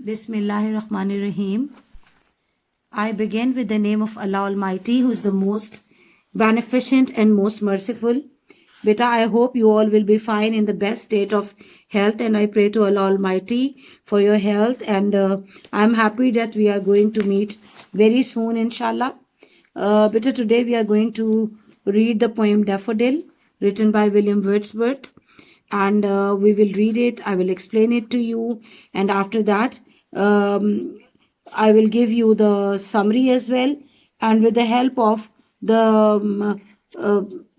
Bismillahirrahmanirrahim. I begin with the name of Allah Almighty, who is the most beneficent and most merciful. Beta, I hope you all will be fine in the best state of health, and I pray to Allah Almighty for your health. And I'm happy that we are going to meet very soon, inshallah. Beta, today we are going to read the poem Daffodil, written by William Wordsworth. And we will read it. I will explain it to you. And after that, I will give you the summary as well. And with the help of the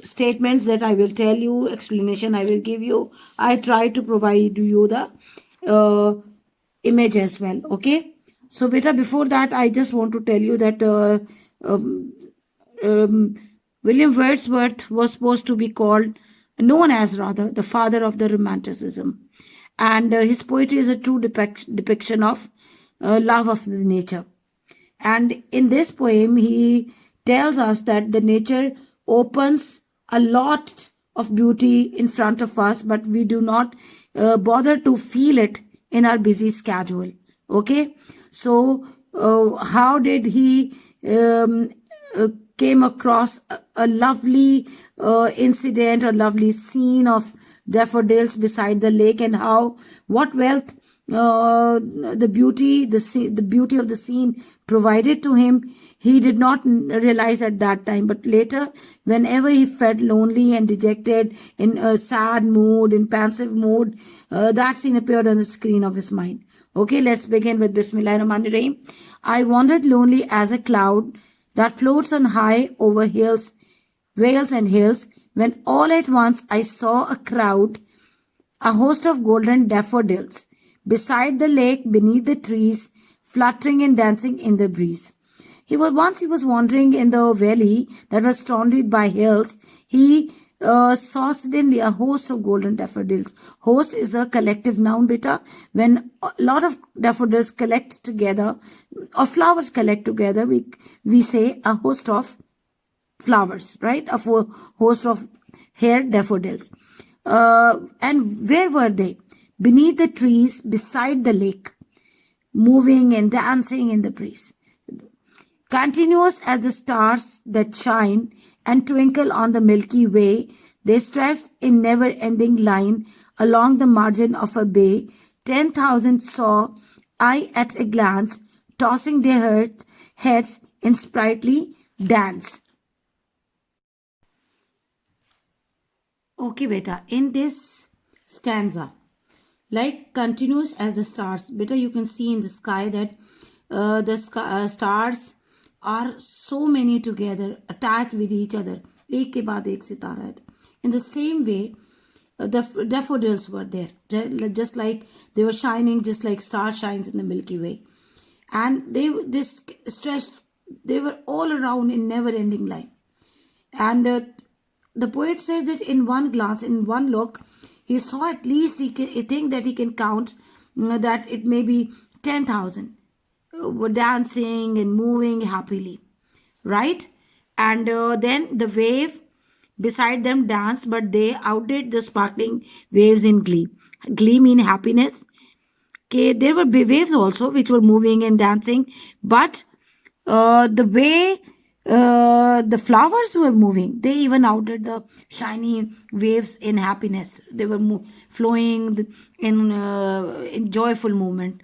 statements that I will tell you, explanation I will give you, I try to provide you the image as well. Okay. So, beta, before that, I just want to tell you that William Wordsworth was supposed to be known as rather the father of the Romanticism, and his poetry is a true depiction of love of the nature. And in this poem he tells us that the nature opens a lot of beauty in front of us, but we do not bother to feel it in our busy schedule. Okay, so how did he came across a lovely incident, a lovely scene of daffodils beside the lake, and what wealth the beauty of the scene provided to him. He did not realize at that time, but later, whenever he felt lonely and dejected, in a sad mood, in pensive mood, that scene appeared on the screen of his mind. Okay, let's begin with Bismillahirrahmanirrahim. I wandered lonely as a cloud that floats on high over hills, vales and hills, when all at once I saw a crowd, a host of golden daffodils, beside the lake, beneath the trees, fluttering and dancing in the breeze. He was wandering in the valley that was surrounded by hills. He saw suddenly a host of golden daffodils. Host is a collective noun, beta. When a lot of daffodils collect together, or flowers collect together, we say a host of flowers, right? A host of hair daffodils. And where were they? Beneath the trees, beside the lake, moving and dancing in the breeze. Continuous as the stars that shine and twinkle on the Milky Way, they stretched in never-ending line along the margin of a bay. 10,000 saw I at a glance, tossing their heads in sprightly dance. Okay, beta, in this stanza, like continuous as the stars, beta, you can see in the sky that the stars are so many together, attached with each other. Ek ke baad ek sitara hai. In the same way, the daffodils were there, just like they were shining, just like star shines in the Milky Way. And they were all around in never-ending line. And the poet says that in one glance, in one look, he saw at least, he think that he can count that it may be 10,000 were dancing and moving happily, right? And then the wave beside them danced, but they outdid the sparkling waves in glee. Glee mean happiness. Okay, there were waves also which were moving and dancing, but the way the flowers were moving, they even outdid the shiny waves in happiness. They were flowing in joyful movement.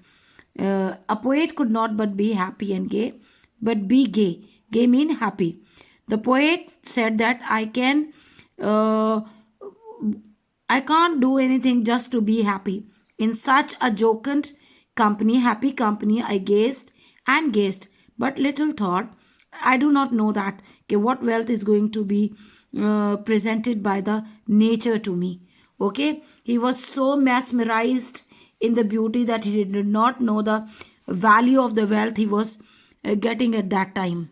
A poet could not but be happy and gay, but be gay. Gay mean happy. The poet said that I can't do anything just to be happy. In such a jocund company, happy company, I gazed and gazed, but little thought, I do not know that what wealth is going to be presented by the nature to me. Okay, he was so mesmerized in the beauty that he did not know the value of the wealth he was getting at that time.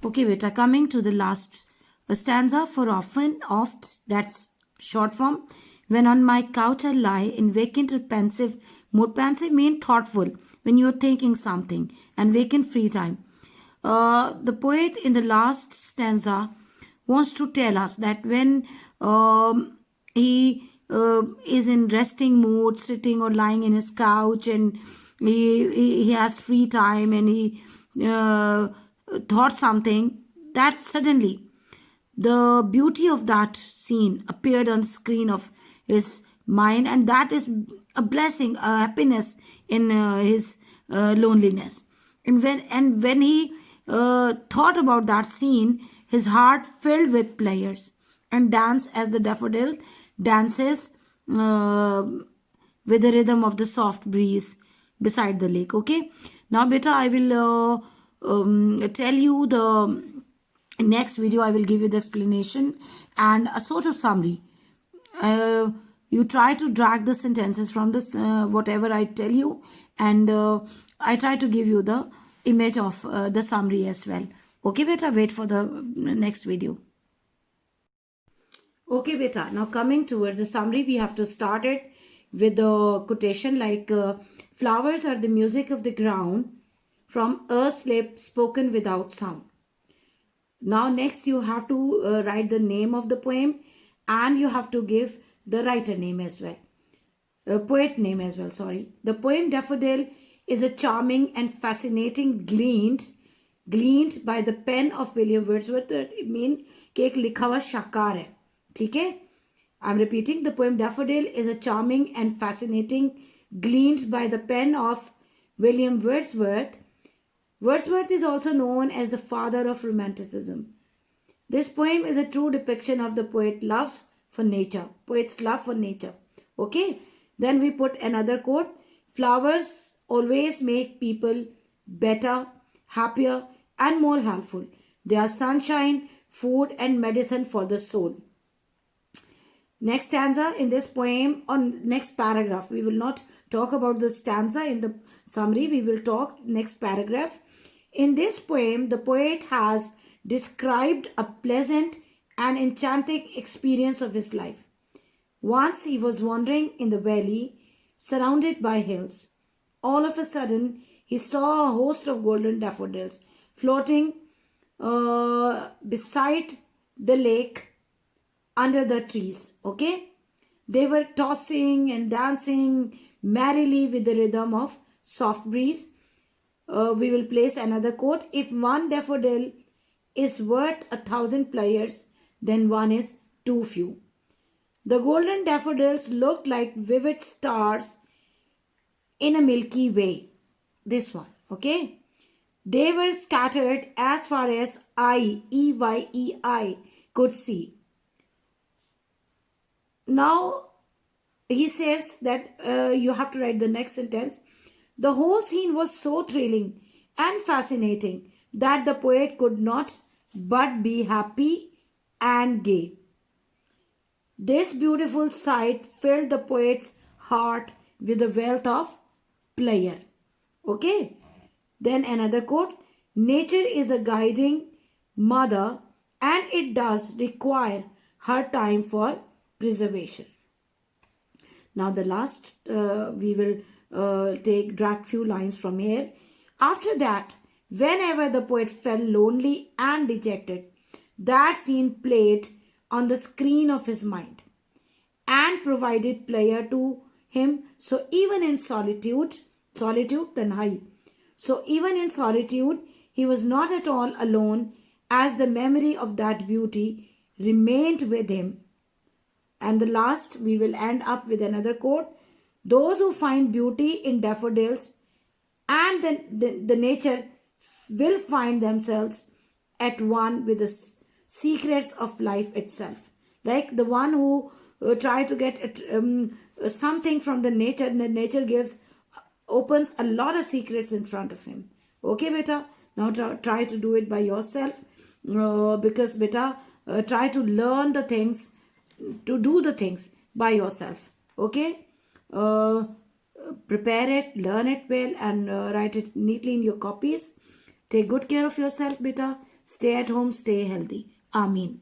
Okay, beta, coming to the last stanza. For oft, that's short form. When on my couch I lie in vacant or pensive mood. Pensive mean thoughtful, when you're thinking something, and vacant free time. The poet in the last stanza wants to tell us that when he is in resting mood, sitting or lying in his couch, and he has free time, and he thought something, that suddenly the beauty of that scene appeared on the screen of his mind, and that is a blessing, a happiness in his loneliness. And when he thought about that scene, his heart filled with players and dance as the daffodil dances uh, with the rhythm of the soft breeze beside the lake. Okay, now beta, I will tell you the next video. I will give you the explanation and a sort of summary. You try to drag the sentences from this whatever I tell you, and I try to give you the image of the summary as well. Okay beta, wait for the next video. Okay beta, now coming towards the summary, we have to start it with the quotation like flowers are the music of the ground from earth's lips spoken without sound. Now next you have to write the name of the poem, and you have to give the writer name as well, poet name as well, sorry. The poem Daffodil is a charming and fascinating gleaned by the pen of William Wordsworth. It mean कि एक लिखा हुआ शाकार है, ठीक है. I'm repeating, the poem Daffodil is a charming and fascinating gleaned by the pen of William Wordsworth. Wordsworth is also known as the father of Romanticism. This poem is a true depiction of the poet's love for nature. Okay, then we put another quote. Flowers always make people better, happier, and more helpful. They are sunshine, food, and medicine for the soul. Next stanza in this poem, on next paragraph, we will not talk about the stanza in the summary, we will talk next paragraph. In this poem, the poet has described a pleasant and enchanting experience of his life. Once he was wandering in the valley, surrounded by hills. All of a sudden, he saw a host of golden daffodils floating beside the lake under the trees. Okay, they were tossing and dancing merrily with the rhythm of soft breeze. We will place another quote. If one daffodil is worth 1,000 players, then one is too few. The golden daffodils looked like vivid stars in a Milky Way. This one, okay? They were scattered as far as EYEI could see. Now, he says that you have to write the next sentence. The whole scene was so thrilling and fascinating that the poet could not but be happy and gay. This beautiful sight filled the poet's heart with a wealth of pleasure. Okay. Then another quote. Nature is a guiding mother, and it does require her time for preservation. Now the last, we will drag few lines from here. After that, whenever the poet felt lonely and dejected, that scene played on the screen of his mind and provided pleasure to him. So even in solitude, tanhai. So even in solitude, he was not at all alone, as the memory of that beauty remained with him. And the last, we will end up with another quote. Those who find beauty in daffodils and the nature will find themselves at one with the secrets of life itself. Like the one who try to get something from the nature, and the nature opens a lot of secrets in front of him. Okay, beta? Now try to do it by yourself, because beta, try to learn the things, to do the things by yourself. Okay, prepare it, learn it well, and write it neatly in your copies. Take good care of yourself, beta. Stay at home, stay healthy. Amin.